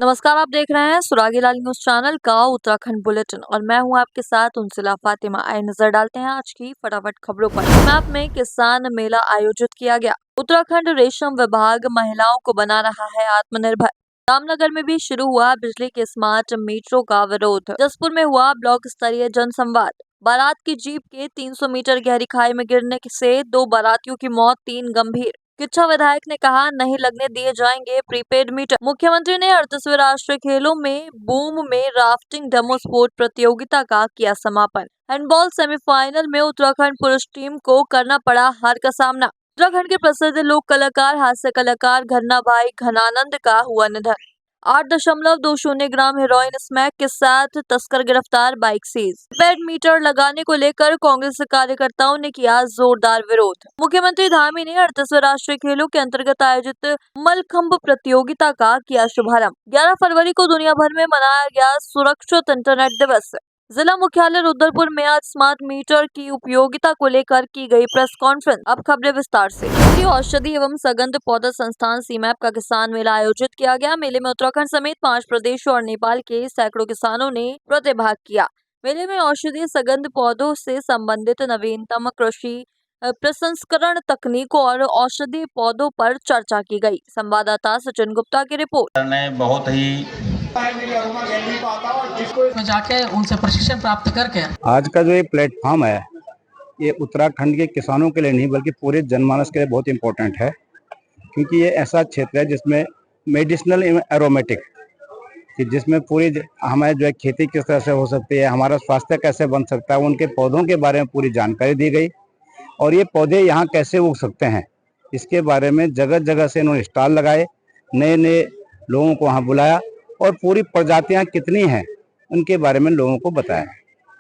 नमस्कार, आप देख रहे हैं सुरागी लाल न्यूज चैनल का उत्तराखंड बुलेटिन और मैं हूं आपके साथ उनसिला फातिमा। आए नजर डालते हैं आज की फटाफट खबरों पर। मैप में किसान मेला आयोजित किया गया। उत्तराखंड रेशम विभाग महिलाओं को बना रहा है आत्मनिर्भर। रामनगर में भी शुरू हुआ बिजली के स्मार्ट मीटरों का विरोध। जसपुर में हुआ ब्लॉक स्तरीय जनसंवाद। बारात की जीप के 300 मीटर गहरी खाई में गिरने से 2 बारातियों की मौत, 3 गंभीर। किच्छा विधायक ने कहा, नहीं लगने दिए जाएंगे प्रीपेड मीटर। मुख्यमंत्री ने 38वें राष्ट्रीय खेलों में बूम में राफ्टिंग डेमो स्पोर्ट प्रतियोगिता का किया समापन। हैंडबॉल सेमीफाइनल में उत्तराखंड पुरुष टीम को करना पड़ा हार का सामना। उत्तराखंड के प्रसिद्ध लोक कलाकार हास्य कलाकार घन्ना भाई घनानंद का हुआ निधन। 8.20 ग्राम हेरोइन स्मैक के साथ तस्कर गिरफ्तार, बाइक सीज। प्रीपेड मीटर लगाने को लेकर कांग्रेस कार्यकर्ताओं ने किया जोरदार विरोध। मुख्यमंत्री धामी ने 38वें राष्ट्रीय खेलों के अंतर्गत आयोजित मलखंभ प्रतियोगिता का किया शुभारंभ। 11 फरवरी को दुनिया भर में मनाया गया सुरक्षित इंटरनेट दिवस। जिला मुख्यालय रुद्रपुर में आज स्मार्ट मीटर की उपयोगिता को लेकर की गई प्रेस कॉन्फ्रेंस। अब खबरें विस्तार से। औषधि एवं सगंध पौधा संस्थान सीमैप का किसान मेला आयोजित किया गया। मेले में उत्तराखंड समेत 5 प्रदेशों और नेपाल के सैकड़ों किसानों ने प्रतिभाग किया। मेले में औषधीय सगंध पौधों से संबंधित नवीनतम कृषि प्रसंस्करण तकनीकों और औषधीय पौधों पर चर्चा की गई। संवाददाता सचिन गुप्ता की रिपोर्ट। बहुत ही जाके उनसे प्रशिक्षण प्राप्त करके आज का जो ये प्लेटफॉर्म है, ये उत्तराखंड के किसानों के लिए नहीं बल्कि पूरे जनमानस के लिए बहुत इम्पोर्टेंट है, क्योंकि ये ऐसा क्षेत्र है जिसमें मेडिसिनल एरोमेटिक, कि जिसमें पूरी हमारे जो है खेती किस तरह से हो सकती है, हमारा स्वास्थ्य कैसे बन सकता है, उनके पौधों के बारे में पूरी जानकारी दी गई और ये पौधे यहाँ कैसे उग सकते हैं इसके बारे में जगह जगह से इन्होंने स्टॉल लगाए, नए नए लोगों को वहाँ बुलाया और पूरी प्रजातियाँ कितनी हैं उनके बारे में लोगों को बताया।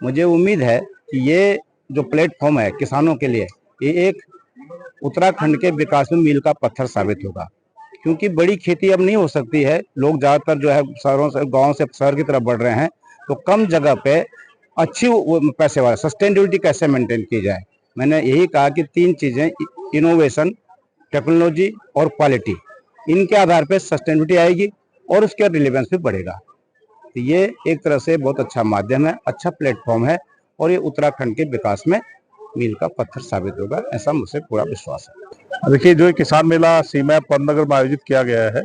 मुझे उम्मीद है कि ये जो प्लेटफॉर्म है किसानों के लिए, ये एक उत्तराखंड के विकास में मील का पत्थर साबित होगा, क्योंकि बड़ी खेती अब नहीं हो सकती है। लोग ज़्यादातर जो है शहरों से, गाँव से शहर की तरफ बढ़ रहे हैं, तो कम जगह पे अच्छी पैसे वाला सस्टेनेबिलिटी कैसे मेंटेन की जाए। मैंने यही कहा कि 3 चीज़ें, इनोवेशन, टेक्नोलॉजी और क्वालिटी, इनके आधार पर सस्टेनेबिलिटी आएगी और उसका रिलेवेंस भी बढ़ेगा। तो ये एक तरह से बहुत अच्छा माध्यम है, अच्छा प्लेटफॉर्म है और ये उत्तराखंड के विकास में मील का पत्थर साबित होगा, ऐसा मुझे पूरा विश्वास है। देखिए, जो किसान मेला सीमैप पन्नगर में आयोजित किया गया है,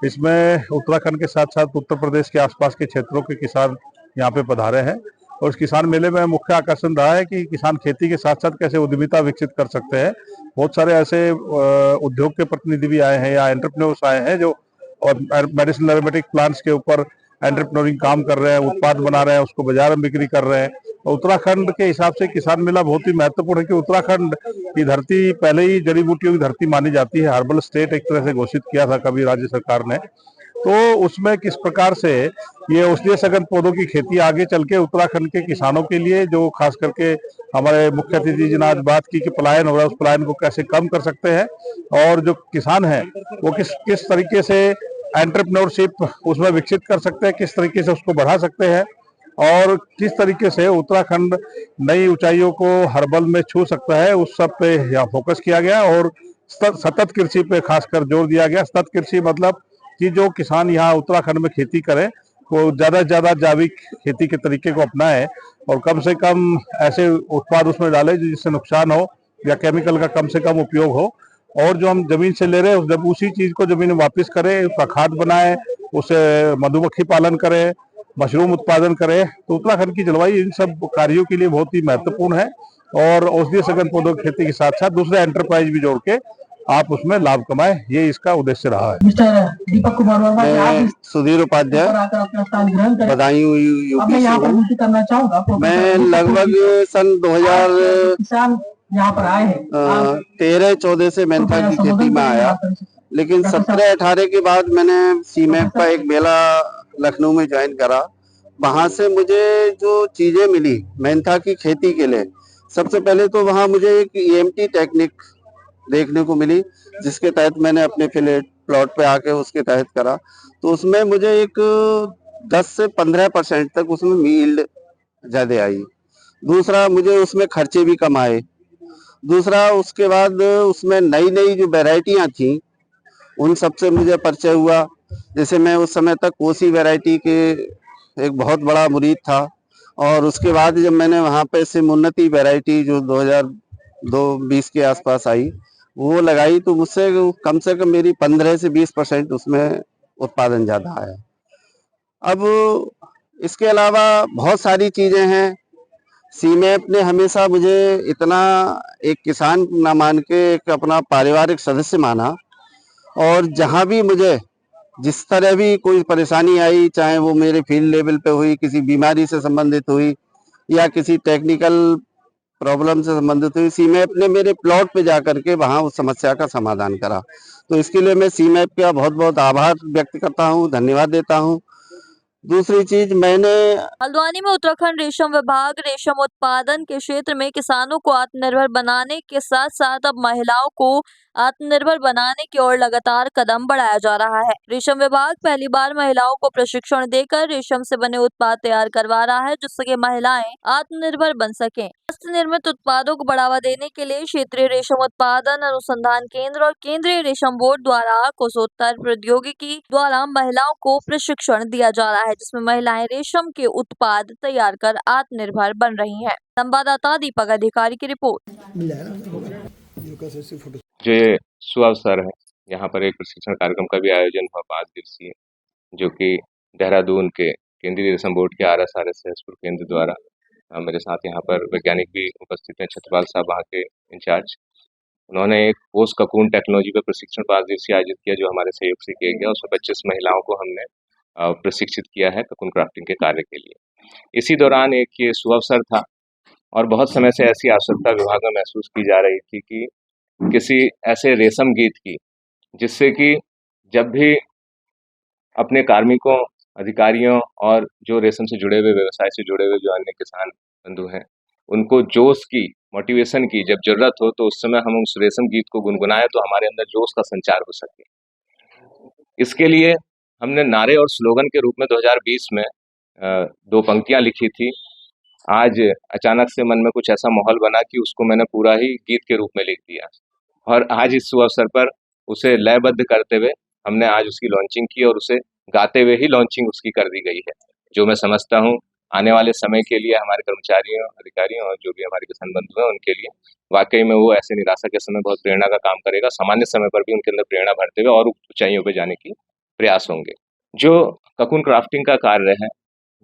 इसमें उत्तराखंड के साथ साथ उत्तर प्रदेश के आसपास के क्षेत्रों के किसान यहाँ पे पधारे हैं और इस किसान मेले में मुख्य आकर्षण रहा है कि किसान खेती के साथ साथ कैसे उद्यमिता विकसित कर सकते हैं। बहुत सारे ऐसे उद्योग के प्रतिनिधि भी आए हैं या एंटरप्रेन्योर्स आए हैं जो और मेडिसिनल एरोमेटिक प्लांट्स के ऊपर एंटरप्रेन्योरिंग काम कर रहे हैं, उत्पाद बना रहे हैं, उसको बाजार में बिक्री कर रहे हैं। तो उत्तराखंड के हिसाब से किसान मेला बहुत ही महत्वपूर्ण है कि उत्तराखंड की धरती पहले ही जड़ी बूटियों की धरती मानी जाती है। हर्बल स्टेट एक तरह से घोषित किया था कभी राज्य सरकार ने, तो उसमें किस प्रकार से ये औषधीय सघन पौधों की खेती आगे चल के उत्तराखंड के किसानों के लिए, जो खास करके हमारे मुख्य अतिथि जी ने आज बात की कि पलायन हो रहा है, उस पलायन को कैसे कम कर सकते हैं और जो किसान है वो किस तरीके से एंटरप्रेन्योरशिप उसमें विकसित कर सकते हैं, किस तरीके से उसको बढ़ा सकते हैं और किस तरीके से उत्तराखंड नई ऊंचाइयों को हर्बल में छू सकता है, उस सब पे यहाँ फोकस किया गया और सतत कृषि पे खासकर जोर दिया गया। सतत कृषि मतलब कि जो किसान यहाँ उत्तराखंड में खेती करें वो ज्यादा से ज्यादा जैविक खेती के तरीके को अपनाए और कम से कम ऐसे उत्पाद उसमें डाले जिससे नुकसान हो या केमिकल का कम से कम उपयोग हो और जो हम जमीन से ले रहे हैं जब उसी चीज को जमीन में वापस करें, उसका खाद बनाए, उसे मधुमक्खी पालन करें, मशरूम उत्पादन करें। तो उत्तराखंड की जलवायु इन सब कार्यों के लिए बहुत ही महत्वपूर्ण है और औषधीय सघन पौधों की खेती के साथ साथ दूसरे एंटरप्राइज भी जोड़ के आप उसमें लाभ कमाए, ये इसका उद्देश्य रहा है। मिस्टर दीपक कुमार वर्मा, सुधीर उपाध्याय, बदायूं यूपी से करना चाहूँगा। मैं लगभग सन 2000 यहाँ पर आए हैं 13-14 से मेंथा की खेती में आया, लेकिन 17-18 के बाद मैंने सीमैप का एक मेला लखनऊ में ज्वाइन करा। वहां से मुझे जो चीजें मिली मेंथा की खेती के लिए, सबसे पहले तो वहां मुझे एक EMT टेक्निक देखने को मिली, जिसके तहत मैंने अपने प्लॉट पे आके उसके तहत करा। तो उसमें मुझे एक 10 से 15% तक उसमें यील्ड ज्यादा आई। दूसरा, मुझे उसमें खर्चे भी कम आए। दूसरा, उसके बाद उसमें नई नई जो वैरायटियां थी उन सबसे मुझे परिचय हुआ जैसे मैं उस समय तक कोसी वैरायटी के एक बहुत बड़ा मुरीद था, और उसके बाद जब मैंने वहाँ पे सिमुन्नति वैरायटी जो 2020 के आसपास आई वो लगाई, तो मुझसे कम से कम मेरी 15 से 20% उसमें उत्पादन ज़्यादा आया। अब इसके अलावा बहुत सारी चीज़ें हैं। सीमैप ने हमेशा मुझे इतना एक किसान ना मान के एक अपना पारिवारिक सदस्य माना, और जहाँ भी मुझे जिस तरह भी कोई परेशानी आई, चाहे वो मेरे फील्ड लेवल पे हुई, किसी बीमारी से संबंधित हुई या किसी टेक्निकल प्रॉब्लम से संबंधित हुई, सीमैप ने मेरे प्लॉट पे जाकर के वहाँ उस समस्या का समाधान करा। तो इसके लिए मैं सीमैप का बहुत बहुत आभार व्यक्त करता हूँ, धन्यवाद देता हूँ। दूसरी चीज, मैंने हल्द्वानी में उत्तराखंड रेशम विभाग रेशम उत्पादन के क्षेत्र में किसानों को आत्मनिर्भर बनाने के साथ साथ अब महिलाओं को आत्मनिर्भर बनाने की ओर लगातार कदम बढ़ाया जा रहा है। रेशम विभाग पहली बार महिलाओं को प्रशिक्षण देकर रेशम से बने उत्पाद तैयार करवा रहा है, जिससे महिलाएं आत्मनिर्भर बन सकें। हस्तनिर्मित उत्पादों को बढ़ावा देने के लिए क्षेत्रीय रेशम उत्पादन अनुसंधान केंद्र और केंद्रीय रेशम बोर्ड द्वारा कोषोत्तर प्रौद्योगिकी द्वारा महिलाओं को प्रशिक्षण दिया जा रहा है, जिसमें महिलाएं रेशम के उत्पाद तैयार कर आत्मनिर्भर बन रही हैं। संवाददाता दीपक अधिकारी की रिपोर्ट। जो ये सुअवसर है, यहाँ पर एक प्रशिक्षण कार्यक्रम का भी आयोजन हुआ 5 दिवसीय, जो कि देहरादून के केंद्रीय रेशम बोर्ड के RSRS सहसपुर केंद्र द्वारा मेरे साथ यहाँ पर वैज्ञानिक भी उपस्थित हैं, छत्रपाल साहब वहाँ के इंचार्ज। उन्होंने एक पोस्ट ककून टेक्नोलॉजी पर प्रशिक्षण 5 दिवसीय आयोजित किया, जो हमारे सहयोग से किया गया। उसमें 25 महिलाओं को हमने प्रशिक्षित किया है ककून क्राफ्टिंग के कार्य के लिए। इसी दौरान एक ये सुअवसर था, और बहुत समय से ऐसी आवश्यकता विभाग में महसूस की जा रही थी कि किसी ऐसे रेशम गीत की, जिससे कि जब भी अपने कार्मिकों, अधिकारियों और जो रेशम से जुड़े हुए, व्यवसाय से जुड़े हुए जो अन्य किसान बंधु हैं, उनको जोश की, मोटिवेशन की जब जरूरत हो, तो उस समय हम उस रेशम गीत को गुनगुनाएं, तो हमारे अंदर जोश का संचार हो सके। इसके लिए हमने नारे और स्लोगन के रूप में 2020 में 2 पंक्तियां लिखी थी। आज अचानक से मन में कुछ ऐसा माहौल बना कि उसको मैंने पूरा ही गीत के रूप में लिख दिया, और आज इस अवसर पर उसे लयबद्ध करते हुए हमने आज उसकी लॉन्चिंग की, और उसे गाते हुए ही लॉन्चिंग उसकी कर दी गई है, जो मैं समझता हूँ आने वाले समय के लिए हमारे कर्मचारियों, अधिकारियों और जो भी हमारे किसान बंधु हैं, उनके लिए वाकई में वो ऐसे निराशा के समय बहुत प्रेरणा का काम करेगा। सामान्य समय पर भी उनके अंदर प्रेरणा भरते हुए और ऊंचाइयों पर जाने की प्रयास होंगे। जो ककून क्राफ्टिंग का कार्य है,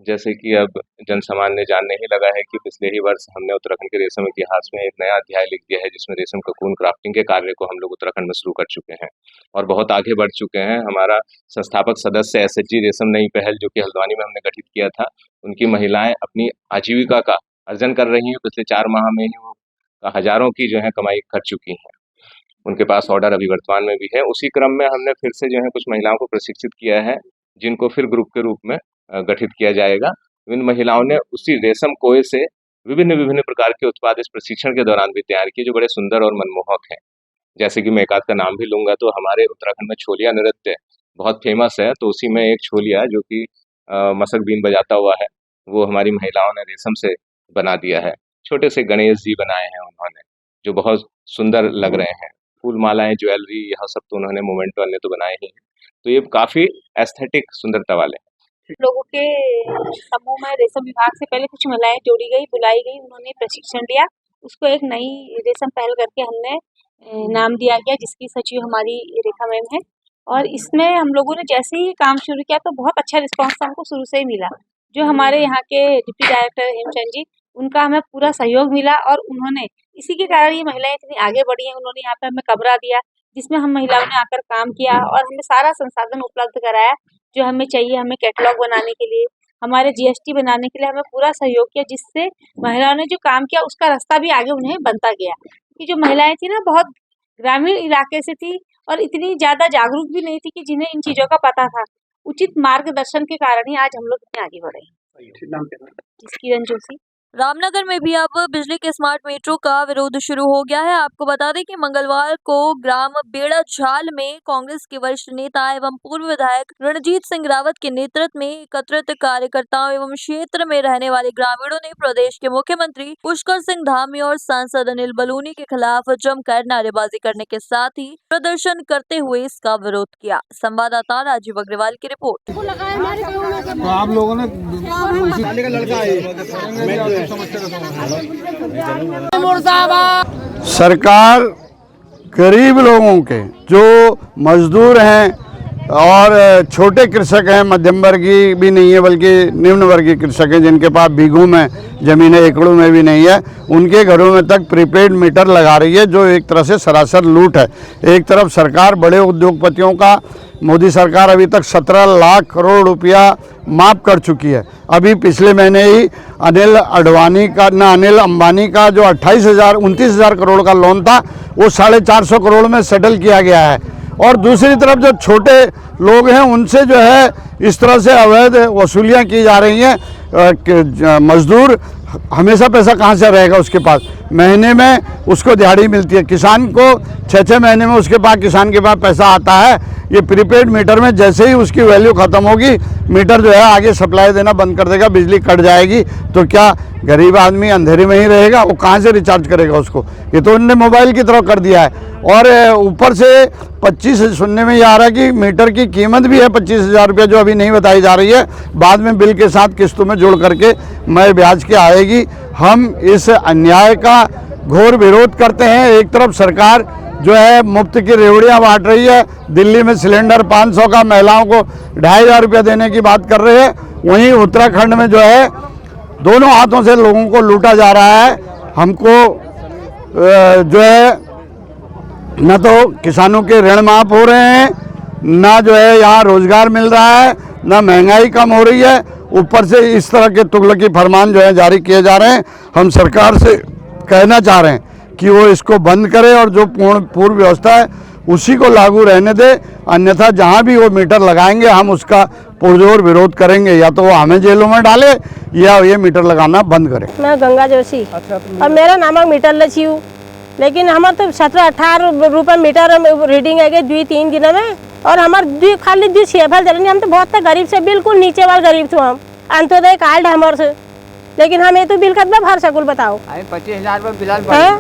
जैसे कि अब जन सामान्य जानने ही लगा है कि पिछले ही वर्ष हमने उत्तराखंड के रेशम इतिहास में एक नया अध्याय लिख दिया है, जिसमें रेशम ककून क्राफ्टिंग के कार्य को हम लोग उत्तराखंड में शुरू कर चुके हैं और बहुत आगे बढ़ चुके हैं। हमारा संस्थापक सदस्य SHG रेशम नई पहल, जो कि हल्द्वानी में हमने गठित किया था, उनकी महिलाएं अपनी आजीविका का अर्जन कर रही हैं। पिछले 4 माह में ही वो हजारों की जो है कमाई कर चुकी हैं। उनके पास ऑर्डर अभी वर्तमान में भी है। उसी क्रम में हमने फिर से जो है कुछ महिलाओं को प्रशिक्षित किया है, जिनको फिर ग्रुप के रूप में गठित किया जाएगा। इन महिलाओं ने उसी रेशम कोए से विभिन्न प्रकार के उत्पाद इस प्रशिक्षण के दौरान भी तैयार किए, जो बड़े सुंदर और मनमोहक हैं। जैसे कि मैं एक आध का नाम भी लूंगा, तो हमारे उत्तराखंड में छोलिया नृत्य बहुत फेमस है, तो उसी में एक छोलिया जो कि मसक बीन बजाता हुआ है, वो हमारी महिलाओं ने रेशम से बना दिया है। छोटे से गणेश जी बनाए हैं उन्होंने, जो बहुत सुंदर लग रहे हैं। फूल मालाएं, ज्वेलरी, यह सब तो उन्होंने मोमेंट वाले तो बनाए ही हैं। तो ये काफी एस्थेटिक सुंदरता वाले हैं। लोगों के समूह में रेशम विभाग से पहले कुछ महिलाएं जोड़ी गई, बुलाई गई, उन्होंने प्रशिक्षण लिया। उसको एक नई रेशम पहल करके हमने नाम दिया गया, जिसकी सचिव हमारी रेखा मैम है। और इसमें हम लोगों ने जैसे ही काम शुरू किया तो बहुत अच्छा रिस्पांस हमको शुरू से ही मिला। जो हमारे यहाँ के डिप्टी डायरेक्टर हेमचंद जी, उनका हमें पूरा सहयोग मिला, और उन्होंने इसी के कारण ये महिलाएं इतनी आगे बढ़ी हैं। उन्होंने यहाँ पे हमें कमरा दिया, जिसमें हम महिलाओं ने आकर काम किया, और हमें सारा संसाधन उपलब्ध कराया जो हमें चाहिए। हमें कैटलॉग बनाने के लिए, हमारे GST बनाने के लिए हमें पूरा सहयोग किया, जिससे महिलाओं ने जो काम किया उसका रास्ता भी आगे उन्हें बनता गया। कि जो महिलाएं थी ना, बहुत ग्रामीण इलाके से थी और इतनी ज़्यादा जागरूक भी नहीं थी कि जिन्हें इन चीज़ों का पता था। उचित मार्गदर्शन के कारण ही आज हम लोग इतने आगे बढ़े हैं। किरण जोशी। रामनगर में भी अब बिजली के स्मार्ट मीटरों का विरोध शुरू हो गया है। आपको बता दें कि मंगलवार को ग्राम बेड़ा झाल में कांग्रेस के वरिष्ठ नेता एवं पूर्व विधायक रणजीत सिंह रावत के नेतृत्व में एकत्रित कार्यकर्ताओं एवं क्षेत्र में रहने वाले ग्रामीणों ने प्रदेश के मुख्यमंत्री पुष्कर सिंह धामी और सांसद अनिल बलूनी के खिलाफ जमकर नारेबाजी करने के साथ ही प्रदर्शन करते हुए इसका विरोध किया। संवाददाता राजीव अग्रवाल की रिपोर्ट। तो आप लोगों ने सरकार गरीब लोगों के जो मजदूर हैं और छोटे कृषक हैं, मध्यम वर्गीय भी नहीं है बल्कि निम्न वर्गीय कृषक हैं जिनके पास बीघों में ज़मीनें एकड़ों में भी नहीं है, उनके घरों में तक प्रीपेड मीटर लगा रही है, जो एक तरह से सरासर लूट है। एक तरफ सरकार बड़े उद्योगपतियों का, मोदी सरकार अभी तक 17 लाख करोड़ रुपया माफ़ कर चुकी है। अभी पिछले महीने ही अनिल अंबानी का जो 29,000 करोड़ का लोन था वो 450 करोड़ में सेटल किया गया है। और दूसरी तरफ जो छोटे लोग हैं उनसे जो है इस तरह से अवैध वसूलियाँ की जा रही हैं। मजदूर हमेशा पैसा कहाँ से रहेगा उसके पास, महीने में उसको दिहाड़ी मिलती है, किसान को 6-6 महीने में उसके पास किसान के पास पैसा आता है। ये प्रीपेड मीटर में जैसे ही उसकी वैल्यू ख़त्म होगी, मीटर जो है आगे सप्लाई देना बंद कर देगा, बिजली कट जाएगी, तो क्या गरीब आदमी अंधेरे में ही रहेगा? वो कहाँ से रिचार्ज करेगा उसको? ये तो उन्होंने मोबाइल की तरह कर दिया है। और ऊपर से 25 सुनने में ये आ रहा है कि मीटर की कीमत भी है 25,000 रुपये, जो अभी नहीं बताई जा रही है, बाद में बिल के साथ किस्तों में जोड़ करके मैं ब्याज के आएगी। हम इस अन्याय का घोर विरोध करते हैं। एक तरफ सरकार जो है मुफ्त की रेवड़ियाँ बांट रही है, दिल्ली में सिलेंडर 500 का महिलाओं को 2,500 रुपये देने की बात कर रहे हैं, वहीं उत्तराखंड में जो है दोनों हाथों से लोगों को लूटा जा रहा है। हमको जो है न तो किसानों के ऋण माफ़ हो रहे हैं, ना जो है यहाँ रोजगार मिल रहा है, ना महंगाई कम हो रही है, ऊपर से इस तरह के तुगलकी फरमान जो है जारी किए जा रहे हैं। हम सरकार से कहना चाह रहे हैं कि वो इसको बंद करे और जो पूर्व व्यवस्था है उसी को लागू रहने दे, अन्यथा जहाँ भी वो मीटर लगाएंगे हम उसका पुरजोर विरोध करेंगे, या तो वो हमें जेलों में डाले या ये मीटर लगाना बंद करे। मैं गंगा जोशी और मेरा नामक मीटर लची हूँ, लेकिन हमारे तो 17-18 रुपये मीटर रीडिंग है 2-3 दिन में, और हमारे खाली 6 जलनी। हम तो बहुत गरीब से, बिल्कुल नीचे वाले गरीब थे हम, अंत्योदय कार्ड है हमारे से, लेकिन हम ये तो बिल कतना भर सकूल बताओ? 25,000 रुपये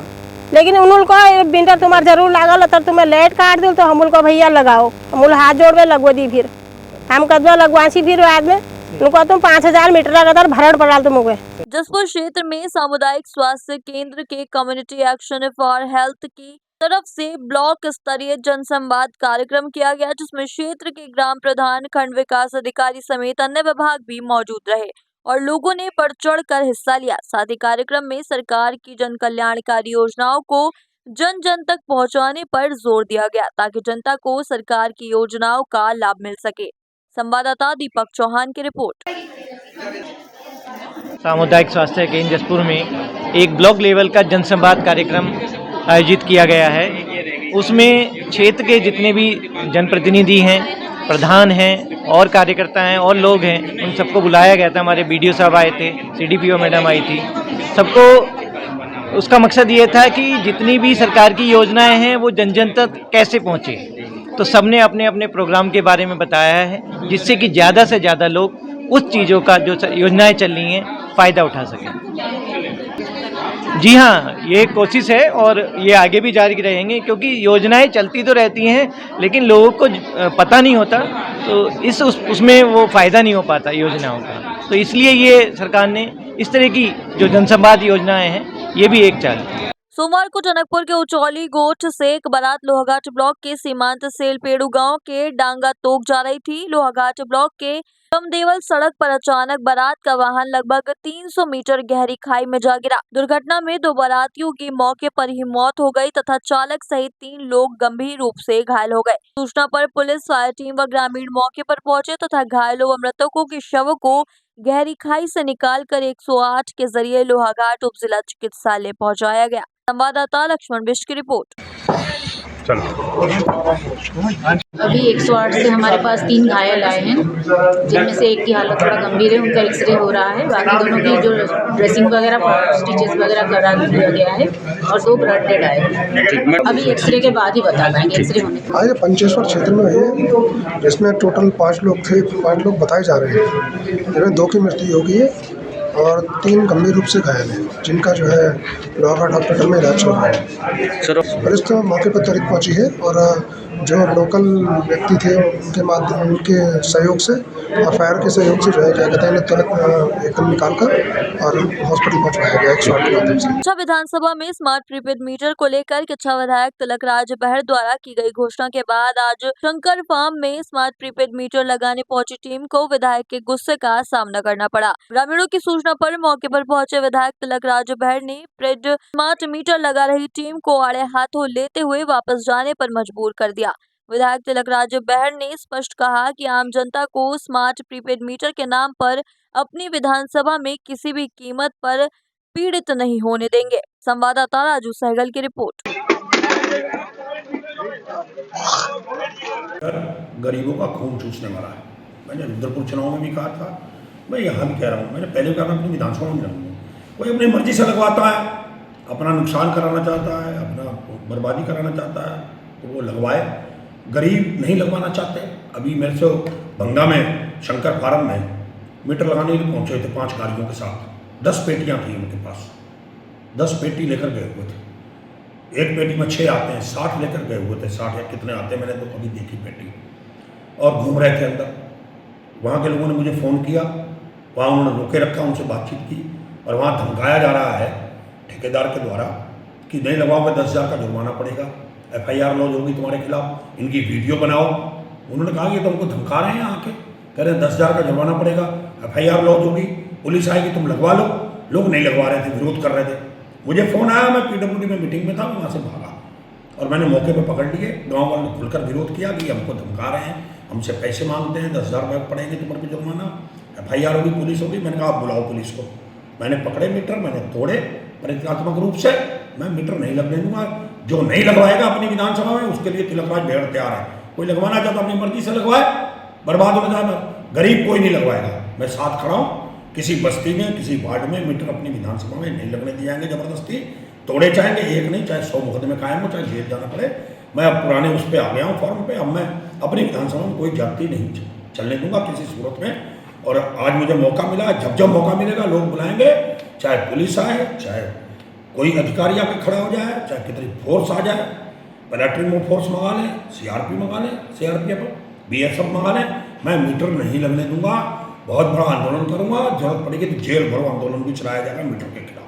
लेकिन उनको विंटर तुम्हारे जरूर लागल तब तुम्हें लेट काट दो, तो हम उनको भैया लगाओ, हम हाथ जोड़वे लगवा दी, फिर हम कदवा लगवासी, फिर बाद में उनको तुम 5,000 मीटर लगातार भरण पड़ा तुमको। जसपुर क्षेत्र में सामुदायिक स्वास्थ्य केंद्र के कम्युनिटी एक्शन फॉर हेल्थ की तरफ से ब्लॉक स्तरीय जनसंवाद कार्यक्रम किया गया, जिसमें क्षेत्र के ग्राम प्रधान, खंड विकास अधिकारी समेत अन्य विभाग भी मौजूद रहे और लोगों ने बढ़ चढ़ कर हिस्सा लिया। साथ ही कार्यक्रम में सरकार की जन कल्याणकारी योजनाओं को जन जन तक पहुंचाने पर जोर दिया गया, ताकि जनता को सरकार की योजनाओं का लाभ मिल सके। संवाददाता दीपक चौहान की रिपोर्ट। सामुदायिक स्वास्थ्य केंद्र जसपुर में एक ब्लॉक लेवल का जनसंवाद कार्यक्रम आयोजित किया गया है। उसमें क्षेत्र के जितने भी जनप्रतिनिधि हैं, प्रधान हैं और कार्यकर्ता हैं और लोग हैं, उन सबको बुलाया गया था। हमारे बीडीओ साहब आए थे, सीडीपीओ मैडम आई थी। सबको उसका मकसद ये था कि जितनी भी सरकार की योजनाएं हैं वो जन जन तक कैसे पहुँचे। तो सबने अपने अपने प्रोग्राम के बारे में बताया है, जिससे कि ज़्यादा से ज़्यादा लोग उस चीज़ों का जो योजनाएं चल रही हैं फ़ायदा उठा सकें। जी हाँ, ये कोशिश है और ये आगे भी जारी रहेंगे, क्योंकि योजनाएं चलती तो रहती हैं लेकिन लोगों को पता नहीं होता, तो उसमें वो फ़ायदा नहीं हो पाता योजनाओं का। तो इसलिए ये सरकार ने इस तरह की जो जनसंवाद योजनाएं हैं ये भी एक चाल है। सोमवार को टनकपुर के उचौली गोठ से एक बारात लोहाघाट ब्लॉक के सीमांत सेलपेड़ू गांव के डांगा तोक जा रही थी। लोहाघाट ब्लॉक के कमदेवल सड़क पर अचानक बारात का वाहन लगभग 300 मीटर गहरी खाई में जा गिरा। दुर्घटना में 2 बारातियों की मौके पर ही मौत हो गई तथा चालक सहित 3 लोग गंभीर रूप से घायल हो गए। सूचना पर पुलिस, फायर टीम व ग्रामीण मौके पर पहुंचे तथा घायलों व मृतकों के शवों को गहरी खाई से निकालकर 108 के जरिए लोहाघाट उप जिला चिकित्सालय पहुंचाया गया। संवाददाता लक्ष्मण बिष्ट की रिपोर्ट। अभी 108 से हमारे पास 3 घायल आए हैं, जिनमें से एक की हालत थोड़ा गंभीर है, उनका एक्सरे हो रहा है। बाकी दोनों की जो ड्रेसिंग वगैरह स्टिचेस वगैरह करा दिया गया है और 2 ब्लड डेड आए हैं। अभी एक्सरे के बाद ही बता पाएंगे, एक्सरे होने के आज पंचेश्वर क्षेत्र में है, जिसमें टोटल 5 लोग थे। 5 लोग बताए जा रहे हैं, जिनमें 2 की मृत्यु हो गई है और 3 गंभीर रूप से घायल हैं, जिनका जो है लोहागढ़ हॉस्पिटल में इलाज चल रहा है। पुलिस तो मौके पर त्वरित पहुंची है और जो लोकल व्यक्ति थे उनके सहयोग से और फायर के सहयोग से जो है क्या कहते हैं तुरंत एकदम निकाल कर और हॉस्पिटल पहुंचवाया गया 108 के माध्यम से। किच्छा विधानसभा में स्मार्ट प्रीपेड मीटर को लेकर किच्छा विधायक तिलक राज बहर द्वारा की गई घोषणा के बाद आज शंकर फार्म में स्मार्ट प्रीपेड मीटर लगाने पहुंची टीम को विधायक के गुस्से का सामना करना पड़ा। ग्रामीणों की सूचना पर मौके पर पहुंचे विधायक तिलक राज बहर ने प्रीपेड स्मार्ट मीटर लगा रही टीम को आड़े हाथों लेते हुए वापस जाने पर मजबूर कर दिया। विधायक तिलक राज बहर ने स्पष्ट कहा कि आम जनता को स्मार्ट प्रीपेड मीटर के नाम पर अपनी विधानसभा में किसी भी कीमत पर पीड़ित नहीं होने देंगे। संवाददाता राजू सहगल की रिपोर्ट। गरीबों का खून चूसने वाला है। मैंने रुद्रपुर चुनाव में भी कहा था, मैं यहाँ भी कह रहा हूँ, मैंने पहले कहा मैं अपनी विधानसभा में रहूँगा। कोई अपनी मर्जी से लगवाता है, अपना नुकसान कराना चाहता है, अपना बर्बादी कराना चाहता है तो वो लगवाए। गरीब नहीं लगवाना चाहते। अभी मेरे से भंगा में शंकर फार्म में मीटर लगाने के लिए पहुँचे थे 5 गाड़ियों के साथ। 10 पेटियाँ थी उनके पास, 10 पेटी लेकर गए हुए थे। एक पेटी में 6 आते हैं, 60 लेकर गए हुए थे। 60 या कितने आते हैं मैंने तो अभी देखी पेटी, और घूम रहे थे अंदर। वहाँ के लोगों ने मुझे फ़ोन किया, वहाँ उन्होंने रोके रखा, उनसे बातचीत की और वहाँ धमकाया जा रहा है ठेकेदार के द्वारा कि नहीं लगवाओगे 10,000 का जुर्माना पड़ेगा, FIR लॉन्च होगी तुम्हारे खिलाफ, इनकी वीडियो बनाओ। उन्होंने कहा कि तो हमको धमका रहे हैं आके, कह रहे हैं 10,000 का जुर्माना पड़ेगा, FIR लॉन्च होगी, पुलिस आएगी, तुम लगवा लो। लोग नहीं लगवा रहे थे, विरोध कर रहे थे। मुझे फ़ोन आया, मैं PWD में मीटिंग में था, मैं वहाँ से भागा और मैंने मौके पर पकड़ लिए। गाँव वालों ने खुलकर विरोध किया कि हमको धमका रहे हैं, हमसे पैसे मांगते हैं, 10,000 रुपये पड़ेंगे तुम पर जुर्माना, FIR होगी, पुलिस होगी। मैंने कहा आप बुलाओ पुलिस को। मैंने पकड़े मीटर, मैंने तोड़े। प्रतीकात्मक रूप से मैं मीटर नहीं लगने दूंगा। जो नहीं लगवाएगा अपनी विधानसभा में, उसके लिए तिलक राज बहर तैयार है। कोई लगवाना चाहता अपनी मर्जी से लगवाए, बर्बाद हो जाए। गरीब कोई नहीं लगवाएगा। मैं साथ खड़ा हूँ। किसी बस्ती में, किसी वार्ड में मीटर अपनी विधानसभा में नहीं लगने दिए जाएंगे जबरदस्ती। तोड़े चाहेंगे, एक नहीं, चाहे 100 मुकदमे कायम हो, चाहे जेल जाना पड़े। मैं अब पुराने उस पर आ गया हूँ, फॉर्म पे। अब मैं अपनी विधानसभा में कोई जाति नहीं चलने दूंगा किसी सूरत में। और आज मुझे मौका मिला, जब जब मौका मिलेगा लोग बुलाएंगे, चाहे पुलिस आए, चाहे कोई अधिकारी आके खड़ा हो जाए, चाहे कितनी फोर्स आ जाए, पैराट्री फोर्स मंगा लें, CRP मंगा लें, CRPF, BSF मंगा लें, मैं मीटर नहीं लगने दूंगा। बहुत बड़ा आंदोलन करूंगा। जरूरत पड़ेगी तो जेल भरो आंदोलन भी चलाया जाएगा मीटर के खिलाफ।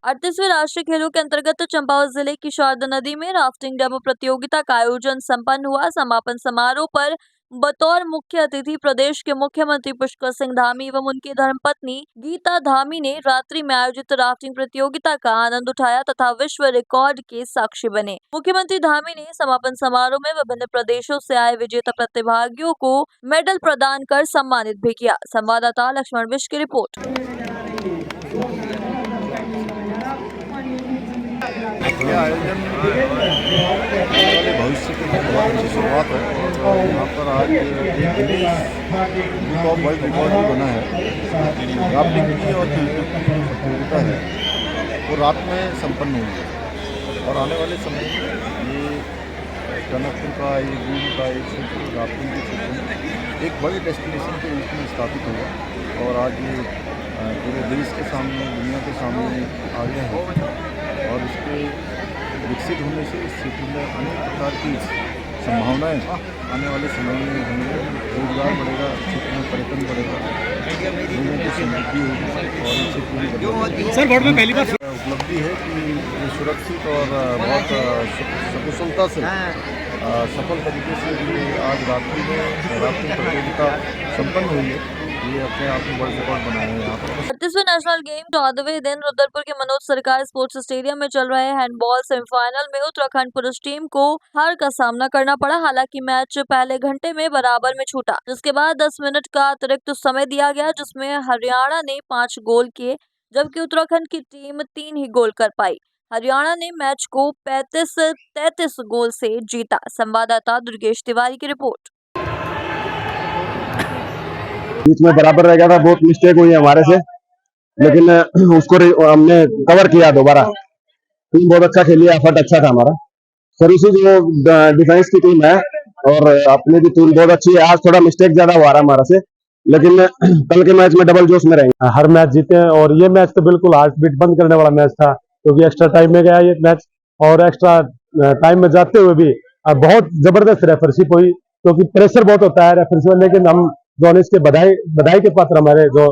अड़तीसवीं राष्ट्रीय खेलों के अंतर्गत चंपावत जिले की शारदा नदी में राफ्टिंग डेमो प्रतियोगिता का आयोजन संपन्न हुआ। समापन समारोह पर बतौर मुख्य अतिथि प्रदेश के मुख्यमंत्री पुष्कर सिंह धामी एवं उनकी धर्मपत्नी गीता धामी ने रात्रि में आयोजित राफ्टिंग प्रतियोगिता का आनंद उठाया तथा विश्व रिकॉर्ड के साक्षी बने। मुख्यमंत्री धामी ने समापन समारोह में विभिन्न प्रदेशों से आए विजेता प्रतिभागियों को मेडल प्रदान कर सम्मानित भी किया। संवाददाता लक्ष्मण विश की रिपोर्ट। आयोजन भविष्य के लिए बहुत अच्छी शुरुआत है। यहाँ पर आज बुक ऑफ वर्ल्ड रिकॉर्ड भी बना है, राफ्टिंग की और प्रतियोगिता है। वो रात में संपन्न हुई है और आने वाले समय में ये टनकपुर का, ये दूर का, एक क्षेत्र रामपुर के क्षेत्र में एक बड़े डेस्टिनेशन के रूप में स्थापित होगा और आज ये पूरे देश के सामने, दुनिया के सामने आ गया है और इसके विकसित होने से इस क्षेत्र में अनेक प्रकार की संभावनाएं आने वाले समय में होंगे। रोजगार बढ़ेगा, क्षेत्र में पर्यटन बढ़ेगा, लोगों की समृद्धि होगी और इनसे पूरी सर बोर्ड में पहली बार उपलब्धि है कि ये सुरक्षित और बहुत सकुशलता से सफल तरीके से ये आज रात्रि में राफ्टिंग प्रतियोगिता संपन्न हुई है। ये अपने आप में वर्ल्ड रिकॉर्ड बनाया है यहाँ पर। 38वें नेशनल गेम 14वें दिन रुद्रपुर के मनोज सरकार स्पोर्ट्स स्टेडियम में चल रहे हैंडबॉल सेमीफाइनल में उत्तराखंड पुरुष टीम को हार का सामना करना पड़ा। हालांकि मैच पहले घंटे में बराबर में छूटा, जिसके बाद 10 मिनट का अतिरिक्त समय दिया गया, जिसमें हरियाणा ने 5 गोल किए जबकि उत्तराखंड की टीम 3 ही गोल कर पाई। हरियाणा ने मैच को 35-33 गोल से जीता। संवाददाता दुर्गेश तिवारी की रिपोर्ट। बीच में बराबर रह गया था, बहुत मिस्टेक हुई है हमारे से, लेकिन उसको हमने कवर किया दोबारा। टीम बहुत अच्छा खेली, एफर्ट अच्छा था हमारा। सर्विसेज जो डिफेंस की टीम है और अपनी भी टीम बहुत अच्छी है। आज थोड़ा मिस्टेक ज्यादा हुआ रहा हमारा से, लेकिन कल के मैच में डबल जोश में रहेंगे। हर मैच जीते हैं और ये मैच तो बिल्कुल हार्ट बीट बंद करने वाला मैच था, क्योंकि एक्स्ट्रा टाइम में गया ये मैच और एक्स्ट्रा टाइम में जाते हुए भी बहुत जबरदस्त रेफरशिप हुई, क्योंकि प्रेशर बहुत होता है रेफरशिप। लेकिन हम जो इसके बधाई के पात्र हमारे जो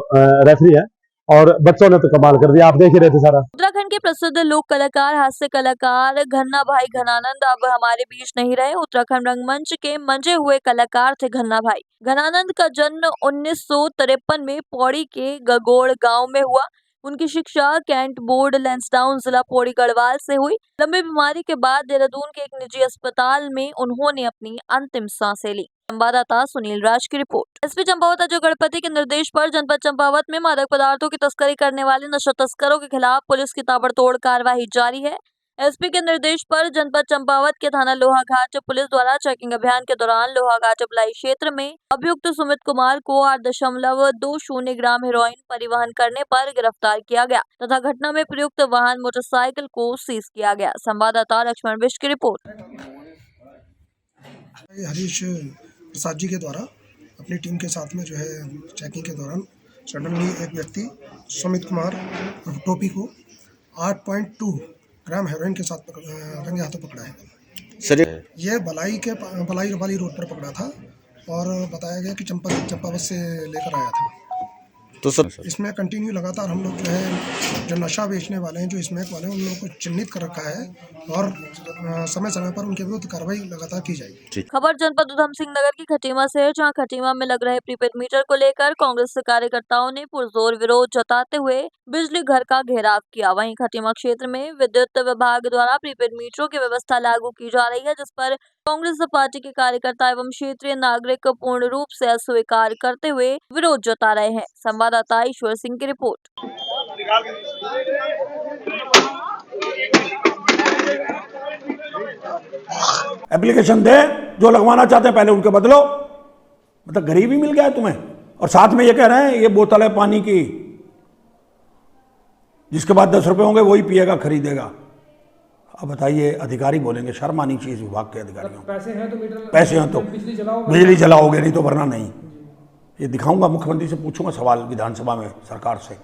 रेफरी है और बच्चों ने तो कमाल कर दिया, आप देख ही रहे थे सारा। उत्तराखंड के प्रसिद्ध लोक कलाकार, हास्य कलाकार घन्ना भाई घनानंद अब हमारे बीच नहीं रहे। उत्तराखंड रंगमंच के मंजे हुए कलाकार थे घन्ना भाई। घनानंद का जन्म 1953 में पौड़ी के गगोड़ गांव में हुआ। उनकी शिक्षा कैंट बोर्ड लैंसडाउन जिला पौड़ी गढ़वाल से हुई। लंबी बीमारी के बाद देहरादून के एक निजी अस्पताल में उन्होंने अपनी अंतिम सांसें ली। संवाददाता सुनील राज की रिपोर्ट। एसपी चंपावत अजय गणपति के निर्देश पर जनपद चंपावत में मादक पदार्थों की तस्करी करने वाले नशा तस्करों के खिलाफ पुलिस की ताबड़तोड़ कार्रवाई जारी है। एसपी के निर्देश पर जनपद चंपावत के थाना लोहाघाट पुलिस द्वारा चेकिंग अभियान के दौरान लोहाघाट अबलाई क्षेत्र में अभियुक्त सुमित कुमार को 8.20 ग्राम हेरोइन परिवहन करने पर गिरफ्तार किया गया तथा घटना में प्रयुक्त वाहन मोटरसाइकिल को सीज किया गया। संवाददाता लक्ष्मण बिष्ट की रिपोर्ट। हरीश प्रसाद जी के द्वारा अपनी टीम के साथ में जो है चेकिंग के दौरान सडनली एक व्यक्ति सुमित कुमार टोपी को 8.2 ग्राम हेरोइन के साथ रंगे हाथों पकड़ा है। सर ये बलाई वाली रोड पर पकड़ा था और बताया गया कि चंपावत से लेकर आया था। तो सर इसमें कंटिन्यू लगातार हम लोग जो है जो नशा बेचने वाले हैं, जो स्मैक वाले हैं, उन लोगों को चिन्हित कर रखा है और समय समय पर उनके विरुद्ध कार्रवाई लगातार की जाएगी। खबर जनपद उधम सिंह नगर की खटीमा से है, जहां खटीमा में लग रहे प्रीपेड मीटर को लेकर कांग्रेस कार्यकर्ताओं ने पुरजोर विरोध जताते हुए बिजली घर का घेराव किया। वहीं खटीमा क्षेत्र में विद्युत विभाग द्वारा प्रीपेड मीटरों की व्यवस्था लागू की जा रही है, जिस पर कांग्रेस पार्टी के कार्यकर्ता एवं क्षेत्रीय नागरिक पूर्ण रूप से अस्वीकार करते हुए विरोध जता रहे हैं। संवाददाता ईश्वर सिंह की रिपोर्ट। एप्लीकेशन दे, जो लगवाना चाहते हैं पहले उनके बदलो। मतलब गरीबी मिल गया है तुम्हें, और साथ में ये कह रहे हैं ये बोतल है पानी की, जिसके बाद 10 रुपए होंगे वही पिएगा, खरीदेगा। अब बताइए, अधिकारी बोलेंगे, शर्म आनी चाहिए विभाग के अधिकारियों। पैसे हैं तो बिजली जलाओगे, नहीं तो वरना नहीं। ये दिखाऊंगा, मुख्यमंत्री से पूछूंगा सवाल विधानसभा में सरकार से,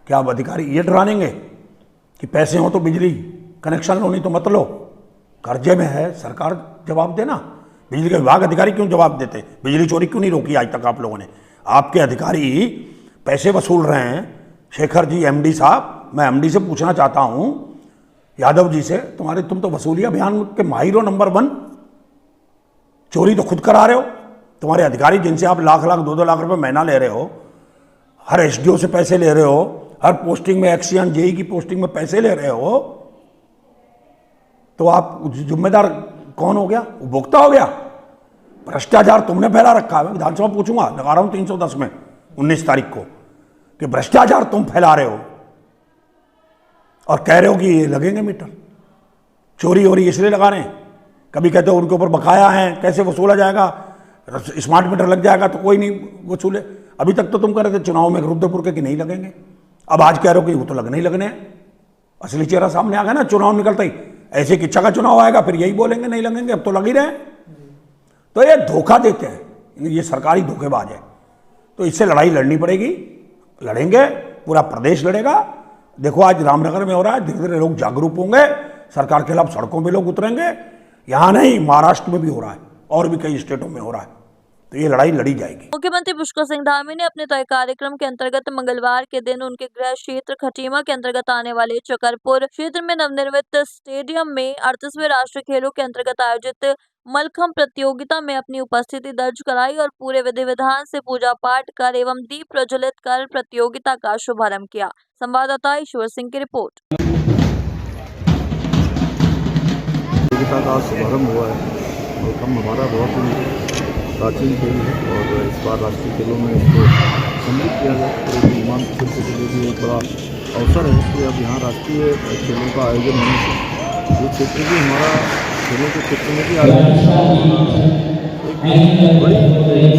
क्या अब अधिकारी ये डरानेंगे कि पैसे हो तो बिजली कनेक्शन लो, नहीं तो मत लो। कर्जे में है सरकार, जवाब देना। बिजली के विभाग अधिकारी क्यों जवाब देते? बिजली चोरी क्यों नहीं रोकी आज तक आप लोगों ने? आपके अधिकारी पैसे वसूल रहे हैं। शेखर जी एमडी साहब, मैं एमडी से पूछना चाहता हूं, यादव जी से, तुम तो वसूली अभियान के माहिर हो, नंबर 1। चोरी तो खुद करा रहे हो। तुम्हारे अधिकारी जिनसे आप लाख 2-2 लाख रुपए महीना ले रहे हो, हर एसडीओ से पैसे ले रहे हो, हर पोस्टिंग में एक्सियन जेई की पोस्टिंग में पैसे ले रहे हो, तो आप जिम्मेदार कौन हो गया? उपभोक्ता हो गया। भ्रष्टाचार तुमने फैला रखा है। मैं विधानसभा पूछूंगा, लगा रहा हूं 310 में 19 तारीख को, कि भ्रष्टाचार तुम फैला रहे हो और कह रहे हो कि ये लगेंगे मीटर। चोरी हो रही इसलिए लगा रहे हैं। कभी कहते हो उनके ऊपर बकाया है, कैसे वसूला जाएगा, स्मार्ट मीटर लग जाएगा तो कोई नहीं वसूले। अभी तक तो तुम कह रहे थे चुनाव में रुद्रपुर के कि नहीं लगेंगे, अब आज कह रहे हो कि वो तो लगने ही लगने हैं। असली चेहरा सामने आ गया ना चुनाव निकलता ही। ऐसे किच्चा का चुनाव आएगा फिर यही बोलेंगे नहीं लगेंगे, अब तो लग ही रहे हैं। तो ये धोखा देते हैं, ये सरकारी धोखेबाज है। तो इससे लड़ाई लड़नी पड़ेगी, लड़ेंगे, पूरा प्रदेश लड़ेगा। देखो आज रामनगर में हो रहा है, धीरे धीरे लोग जागरूक होंगे, सरकार के खिलाफ सड़कों पे लोग उतरेंगे। यहाँ नहीं, महाराष्ट्र में भी हो रहा है और भी कई स्टेटों में हो रहा है। तो ये लड़ाई लड़ी जाएगी। मुख्यमंत्री पुष्कर सिंह धामी ने अपने तय कार्यक्रम के अंतर्गत मंगलवार के दिन उनके गृह क्षेत्र खटीमा के अंतर्गत आने वाले चकरपुर क्षेत्र में नवनिर्मित स्टेडियम में 38वें राष्ट्रीय खेलों के अंतर्गत आयोजित मलखम्ब प्रतियोगिता में अपनी उपस्थिति दर्ज कराई और पूरे विधि विधान से पूजा पाठ कर एवं दीप प्रज्वलित कर प्रतियोगिता का शुभारंभ किया। संवाददाता ईश्वर सिंह की रिपोर्ट। प्रतियोगिता का शुभारंभ हुआ है। मलखम्ब हमारा बहुत ही प्राचीन खेल है और इस बार राष्ट्रीय खेलों में इसको सम्मिलित किया गया। तो सीमांत क्षेत्र के लिए भी एक बड़ा अवसर है कि अब यहाँ राष्ट्रीय खेलों का आयोजन होने से ये क्षेत्र भी हमारा खेलों के क्षेत्र में भी एक बड़ी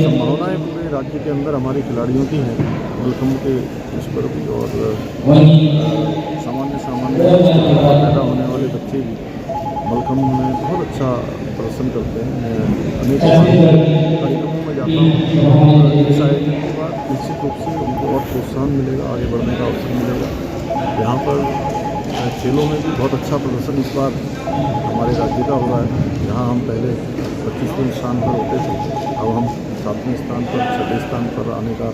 संभावनाएं पूरे राज्य के अंदर हमारे खिलाड़ियों की हैं मलखम्ब के इस पर भी। और सामान्य पैदा होने वाले बच्चे भी मलखम्ब में बहुत अच्छा प्रदर्शन करते हैं। मैं अनेक कार्यक्रमों में जाता हूँ। इस आयोजन के बाद निश्चित रूप से उनको और प्रोत्साहन मिलेगा, आगे बढ़ने का अवसर मिलेगा। यहाँ पर खेलों में भी बहुत अच्छा प्रदर्शन इस बार हमारे राज्य का हो रहा है। जहाँ हम पहले 25वें स्थान पर होते थे, अब हम 7वें स्थान पर 6ठे स्थान पर आने का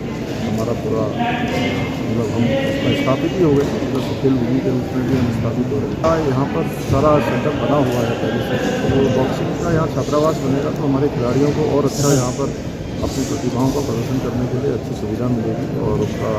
हमारा पूरा मतलब हम उसमें स्थापित ही हो गए। मतलब खेल भूमि के रूप में भी हम स्थापित हो रहे हैं। यहाँ पर सारा सेटअप बना हुआ है पहले से। तो बॉक्सिंग का यहाँ छात्रावास बनेगा तो हमारे खिलाड़ियों को और अच्छा यहाँ पर अपनी प्रतिभाओं का प्रदर्शन करने के लिए अच्छी सुविधा मिलेगी और उसका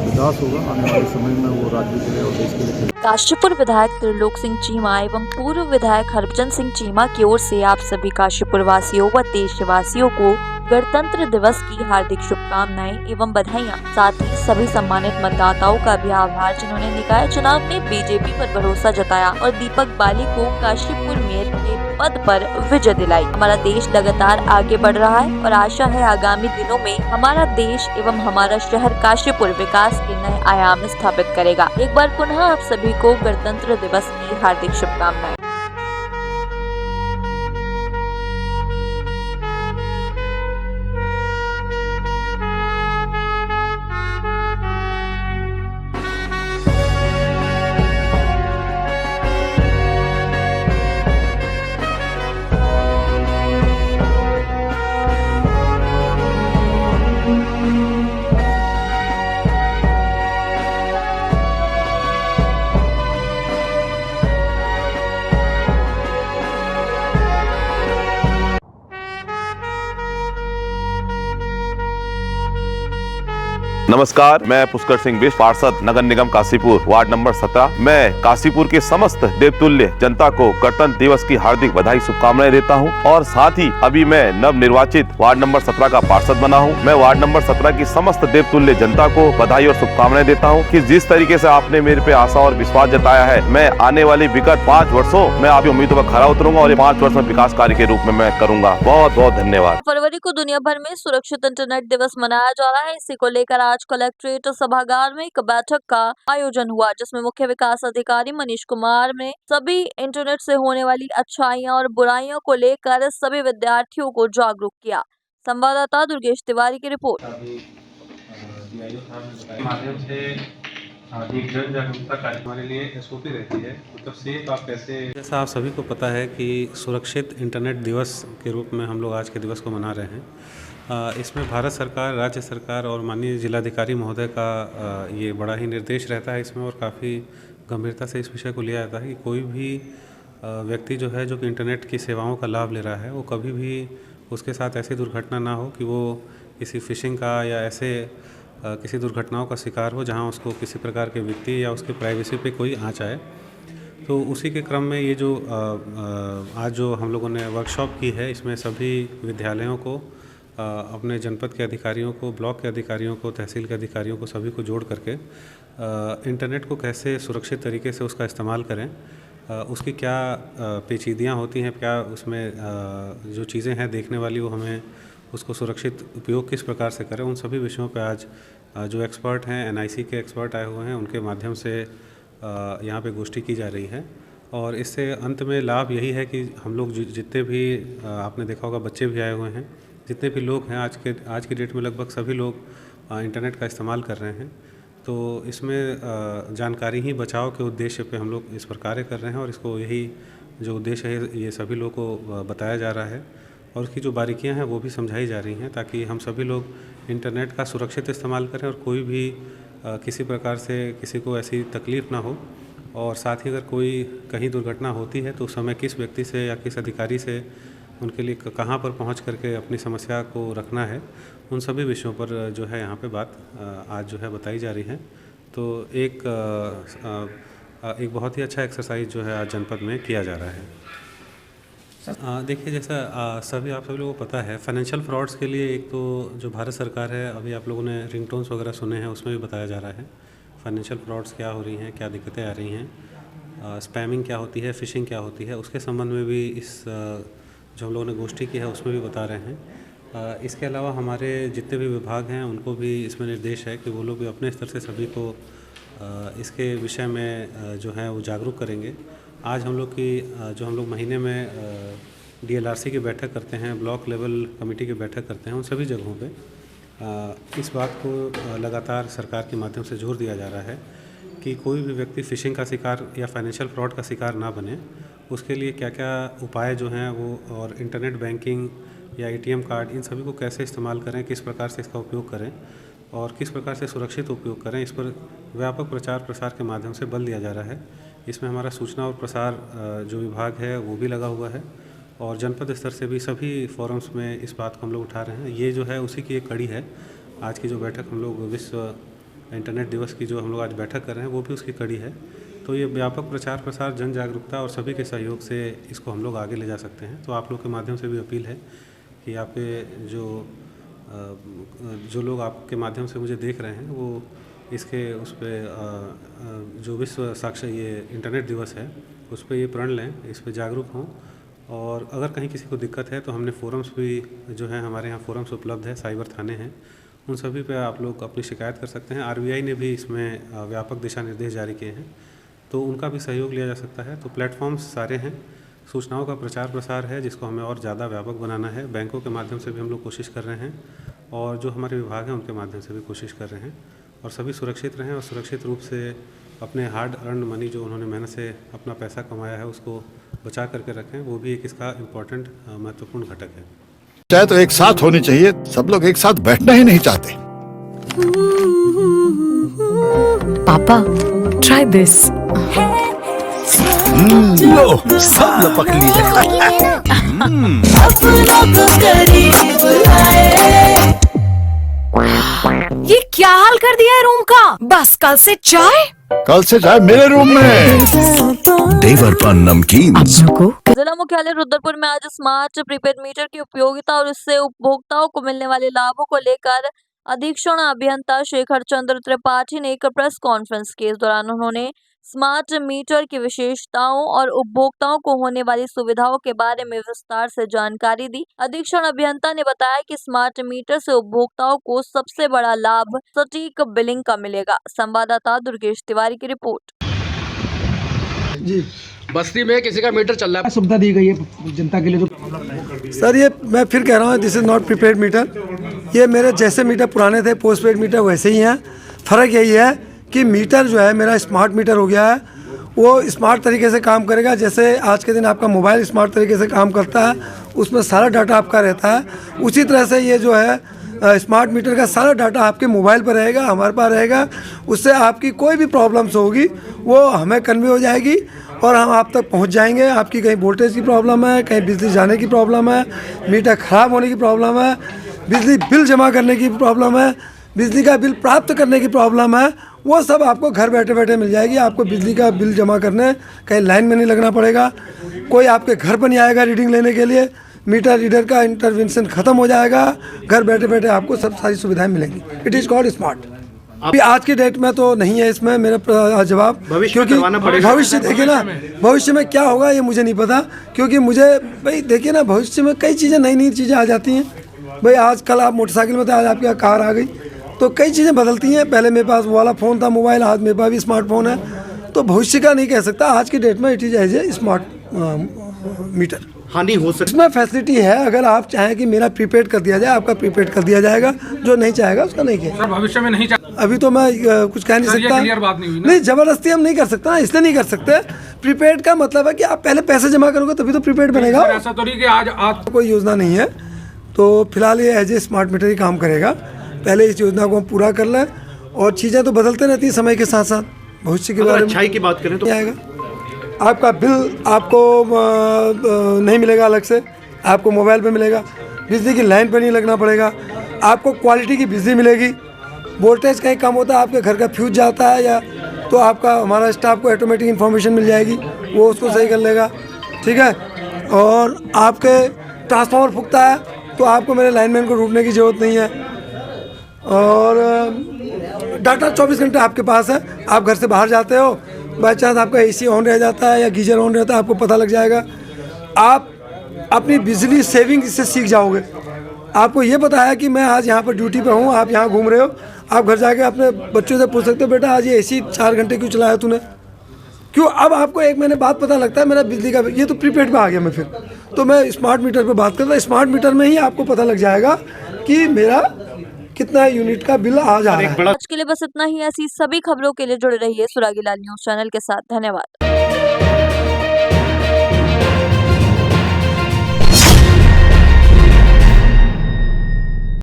विकास होगा। आने वाले समय में वो राज्य के लिए और देश के लिए। काशीपुर विधायक त्रिलोक सिंह चीमा एवं पूर्व विधायक हरभजन सिंह चीमा की ओर से आप सभी काशीपुर वासियों व देशवासियों को गणतंत्र दिवस की हार्दिक शुभकामनाएं एवं बधाइयां। साथ ही सभी सम्मानित मतदाताओं का भी आभार जिन्होंने निकाय चुनाव में बीजेपी पर भरोसा जताया और दीपक बाली को काशीपुर मेयर के पद पर विजय दिलाई। हमारा देश लगातार आगे बढ़ रहा है और आशा है आगामी दिनों में हमारा देश एवं हमारा शहर काशीपुर विकास के नए आयाम स्थापित करेगा। एक बार पुनः आप सभी को गणतंत्र दिवस की हार्दिक शुभकामनाएं। नमस्कार, मैं पुष्कर सिंह बिष्ट, पार्षद नगर निगम काशीपुर, वार्ड नंबर 17। मैं काशीपुर के समस्त देवतुल्य जनता को गणतंत्र दिवस की हार्दिक बधाई शुभकामनाएं देता हूं और साथ ही अभी मैं नव निर्वाचित वार्ड नंबर 17 का पार्षद बना हूं। मैं वार्ड नंबर 17 की समस्त देवतुल्य जनता को बधाई और शुभकामनाएं देता हूं कि जिस तरीके से आपने मेरे पे आशा और विश्वास जताया है, मैं आने वाली विगत 5 वर्षों में आपकी उम्मीदों पर खरा उतरूंगा और ये 5 वर्ष में विकास कार्य के रूप में मैं करूंगा। बहुत बहुत धन्यवाद। फरवरी को दुनिया भर में सुरक्षित इंटरनेट दिवस मनाया जा रहा है। इसी को लेकर आज कलेक्ट्रेट सभागार में एक बैठक का आयोजन हुआ, जिसमें मुख्य विकास अधिकारी मनीष कुमार ने सभी इंटरनेट से होने वाली अच्छाइयां और बुराइयों को लेकर सभी विद्यार्थियों को जागरूक किया। संवाददाता दुर्गेश तिवारी की रिपोर्ट। माध्यम से एक जन जागरूकता कार्य हमारे लिए एसओपी रहती है, तो तब से आप कैसे। जैसा आप सभी को पता है कि सुरक्षित इंटरनेट दिवस के रूप में हम लोग आज के दिवस को मना रहे हैं। इसमें भारत सरकार, राज्य सरकार और माननीय जिलाधिकारी महोदय का ये बड़ा ही निर्देश रहता है इसमें, और काफ़ी गंभीरता से इस विषय को लिया जाता है कि कोई भी व्यक्ति जो है जो कि इंटरनेट की सेवाओं का लाभ ले रहा है, वो कभी भी उसके साथ ऐसी दुर्घटना ना हो कि वो किसी फिशिंग का या ऐसे किसी दुर्घटनाओं का शिकार हो जहां उसको किसी प्रकार के व्यक्ति या उसकी प्राइवेसी पे कोई आँच आए। तो उसी के क्रम में ये जो आज जो हम लोगों ने वर्कशॉप की है, इसमें सभी विद्यालयों को, अपने जनपद के अधिकारियों को, ब्लॉक के अधिकारियों को, तहसील के अधिकारियों को, सभी को जोड़ करके इंटरनेट को कैसे सुरक्षित तरीके से उसका इस्तेमाल करें, उसकी क्या पेचीदियाँ होती हैं, क्या उसमें जो चीज़ें हैं देखने वाली, वो हमें उसको सुरक्षित उपयोग किस प्रकार से करें, उन सभी विषयों पर आज जो एक्सपर्ट हैं, एनआईसी के एक्सपर्ट आए हुए हैं, उनके माध्यम से यहाँ पे गोष्ठी की जा रही है। और इससे अंत में लाभ यही है कि हम लोग जितने भी आपने देखा होगा बच्चे भी आए हुए हैं, जितने भी लोग हैं आज की डेट में लगभग सभी लोग इंटरनेट का इस्तेमाल कर रहे हैं। तो इसमें जानकारी ही बचाव के उद्देश्य पे हम लोग इस पर कार्य कर रहे हैं और इसको यही जो उद्देश्य है ये सभी लोग को बताया जा रहा है और उसकी जो बारीकियां हैं वो भी समझाई जा रही हैं ताकि हम सभी लोग इंटरनेट का सुरक्षित इस्तेमाल करें और कोई भी किसी प्रकार से किसी को ऐसी तकलीफ़ ना हो। और साथ ही अगर कोई कहीं दुर्घटना होती है तो उस समय किस व्यक्ति से या किस अधिकारी से उनके लिए कहाँ पर पहुंच करके अपनी समस्या को रखना है, उन सभी विषयों पर जो है यहाँ पे बात आज जो है बताई जा रही है। तो एक बहुत ही अच्छा एक्सरसाइज जो है आज जनपद में किया जा रहा है। देखिए जैसा आप सभी लोगों को पता है, फाइनेंशियल फ्रॉड्स के लिए एक तो जो भारत सरकार है, अभी आप लोगों ने रिंगटोन्स वगैरह सुने हैं, उसमें भी बताया जा रहा है फाइनेंशियल फ्रॉड्स क्या हो रही हैं, क्या दिक्कतें आ रही हैं, स्पैमिंग क्या होती है, फ़िशिंग क्या होती है, उसके संबंध में भी इस जो हम लोगों ने गोष्ठी की है उसमें भी बता रहे हैं। इसके अलावा हमारे जितने भी विभाग हैं उनको भी इसमें निर्देश है कि वो लोग भी अपने स्तर से सभी को इसके विषय में जो है वो जागरूक करेंगे। आज हम लोग की जो हम लोग महीने में DLRC की बैठक करते हैं, ब्लॉक लेवल कमेटी की बैठक करते हैं, उन सभी जगहों पे इस बात को लगातार सरकार के माध्यम से जोर दिया जा रहा है कि कोई भी व्यक्ति फ़िशिंग का शिकार या फाइनेंशियल फ्रॉड का शिकार ना बने। उसके लिए क्या क्या उपाय जो हैं वो, और इंटरनेट बैंकिंग या ATM कार्ड, इन सभी को कैसे इस्तेमाल करें, किस प्रकार से इसका उपयोग करें और किस प्रकार से सुरक्षित उपयोग करें, इस पर व्यापक प्रचार प्रसार के माध्यम से बल दिया जा रहा है। इसमें हमारा सूचना और प्रसार जो विभाग है वो भी लगा हुआ है और जनपद स्तर से भी सभी फोरम्स में इस बात को हम लोग उठा रहे हैं। ये जो है उसी की एक कड़ी है। आज की जो बैठक हम लोग विश्व इंटरनेट दिवस की जो हम लोग आज बैठक कर रहे हैं वो भी उसकी कड़ी है। तो ये व्यापक प्रचार प्रसार, जन जागरूकता और सभी के सहयोग से इसको हम लोग आगे ले जा सकते हैं। तो आप लोग के माध्यम से भी अपील है कि आपके जो लोग आपके माध्यम से मुझे देख रहे हैं वो इसके उस पर जो विश्व साक्षर ये इंटरनेट दिवस है उस पर ये प्रण लें, इस पर जागरूक हों। और अगर कहीं किसी को दिक्कत है तो हमने फोरम्स भी जो है, हमारे यहाँ फोरम्स उपलब्ध है, साइबर थाने हैं, उन सभी पे आप लोग अपनी शिकायत कर सकते हैं। RBI ने भी इसमें व्यापक दिशा निर्देश जारी किए हैं तो उनका भी सहयोग लिया जा सकता है। तो प्लेटफॉर्म्स सारे हैं, सूचनाओं का प्रचार प्रसार है जिसको हमें और ज़्यादा व्यापक बनाना है। बैंकों के माध्यम से भी हम लोग कोशिश कर रहे हैं और जो हमारे विभाग हैं उनके माध्यम से भी कोशिश कर रहे हैं। और सभी सुरक्षित रहें और सुरक्षित रूप से अपने हार्ड अर्न मनी जो उन्होंने मेहनत से अपना पैसा कमाया है उसको बचा करके रखें, वो भी एक इसका इम्पोर्टेंट महत्वपूर्ण घटक है। चाहे तो एक साथ होनी चाहिए, सब लोग एक साथ बैठना ही नहीं चाहते। पापा ट्राई दिस। लो सब लपक ली। ये क्या हाल कर दिया है रूम का? बस कल से चाय मेरे रूम में। देवरपन नमकीन। जिला मुख्यालय रुद्रपुर में आज स्मार्ट प्रीपेड मीटर की उपयोगिता और इससे उपभोक्ताओं को मिलने वाले लाभों को लेकर अधीक्षण अभियंता शेखर चंद्र त्रिपाठी ने एक प्रेस कॉन्फ्रेंस की। इस दौरान उन्होंने स्मार्ट मीटर की विशेषताओं और उपभोक्ताओं को होने वाली सुविधाओं के बारे में विस्तार से जानकारी दी। अधीक्षण अभियंता ने बताया कि स्मार्ट मीटर से उपभोक्ताओं को सबसे बड़ा लाभ सटीक बिलिंग का मिलेगा। संवाददाता दुर्गेश तिवारी की रिपोर्ट। जी, बस्ती में किसी का मीटर चल रहा है, सुविधा दी गई है जनता के लिए। तो सर ये मैं फिर कह रहा हूँ, this is not prepaid meter. ये मेरे जैसे मीटर पुराने थे पोस्ट पेड मीटर वैसे ही हैं। फ़र्क यही है कि मीटर जो है मेरा स्मार्ट मीटर हो गया है, वो स्मार्ट तरीके से काम करेगा। जैसे आज के दिन आपका मोबाइल स्मार्ट तरीके से काम करता है, उसमें सारा डाटा आपका रहता है, उसी तरह से ये जो है स्मार्ट मीटर का सारा डाटा आपके मोबाइल पर रहेगा, हमारे पास रहेगा। उससे आपकी कोई भी प्रॉब्लम्स होगी वो हमें कन्वे हो जाएगी और हम आप तक पहुंच जाएंगे। आपकी कहीं वोल्टेज की प्रॉब्लम है, कहीं बिजली जाने की प्रॉब्लम है, मीटर ख़राब होने की प्रॉब्लम है, बिजली बिल जमा करने की प्रॉब्लम है, बिजली का बिल प्राप्त करने की प्रॉब्लम है, वो सब आपको घर बैठे बैठे मिल जाएगी। आपको बिजली का बिल जमा करने कहीं लाइन में नहीं लगना पड़ेगा, कोई आपके घर पर नहीं आएगा रीडिंग लेने के लिए। मीटर रीडर का इंटरवेंशन ख़त्म हो जाएगा, घर बैठे बैठे आपको सब सारी सुविधाएं मिलेंगी। It is called smart. अभी आज की डेट में तो नहीं है इसमें मेरा जवाब, क्योंकि भविष्य देखिए ना, भविष्य में क्या होगा ये मुझे नहीं पता। क्योंकि मुझे भाई देखिए ना, भविष्य में कई चीज़ें नई चीज़ें आ जाती हैं। भाई आज कल आप मोटरसाइकिल में थे, आज आपके यहाँ कार आ गई, तो कई चीज़ें बदलती हैं। पहले मेरे पास वो वाला फ़ोन था मोबाइल, आज मेरे पास भी स्मार्टफोन है। तो भविष्य का नहीं कह सकता। आज की डेट में it is as a smart meter हानि हो सकती इसमें फैसिलिटी है। अगर आप चाहें कि मेरा प्रीपेड कर दिया जाए, आपका प्रीपेड कर दिया जाएगा, जो नहीं चाहेगा उसका नहीं किया। भविष्य में नहीं अभी तो मैं कुछ कह नहीं सकता। क्लियर बात नहीं हुई ना? नहीं, जबरदस्ती हम नहीं कर सकते ना, इसलिए नहीं कर सकते। प्रीपेड का मतलब है कि आप पहले पैसे जमा करोगे तभी तो प्रीपेड बनेगा। ऐसा तो नहीं कि आज कोई योजना नहीं है, तो फिलहाल ये एज ए स्मार्ट मीटर ही काम करेगा। पहले इस योजना को हम पूरा कर लें, और चीज़ें तो बदलते रहती हैं समय के साथ साथ। भविष्य के बारे में अच्छाई की बात करें तो आएगा, आपका बिल आपको नहीं मिलेगा अलग से, आपको मोबाइल पे मिलेगा। बिजली की लाइन पे नहीं लगना पड़ेगा, आपको क्वालिटी की बिजली मिलेगी। वोल्टेज कहीं कम होता है, आपके घर का फ्यूज जाता है या तो आपका हमारा स्टाफ को ऑटोमेटिक इन्फॉर्मेशन मिल जाएगी, वो उसको सही कर लेगा, ठीक है। और आपके ट्रांसफार्मर फूकता है तो आपको मेरे लाइनमैन को ढूंढने की ज़रूरत नहीं है। और डाटा 24 घंटे आपके पास है। आप घर से बाहर जाते हो, बाई चांस आपका एसी ऑन रह जाता है या गीजर ऑन रहता है, आपको पता लग जाएगा। आप अपनी बिजली सेविंग इससे सीख जाओगे। आपको ये पता है कि मैं आज यहाँ पर ड्यूटी पे हूँ, आप यहाँ घूम रहे हो, आप घर जाके अपने बच्चों से पूछ सकते हो, बेटा आज ये एसी 4 घंटे क्यों चलाया तूने, क्यों। अब आपको एक महीने बाद पता लगता है मेरा बिजली का, ये तो प्रीपेड पे आ गया। मैं फिर तो मैं स्मार्ट मीटर पे बात करता हूँ। स्मार्ट मीटर में ही आपको पता लग जाएगा कि मेरा कितना यूनिट का बिल आ जा रहा है। आज के लिए बस इतना ही। ऐसी सभी खबरों के लिए जुड़े रहिए सुरागी लाल न्यूज़ चैनल के साथ। धन्यवाद।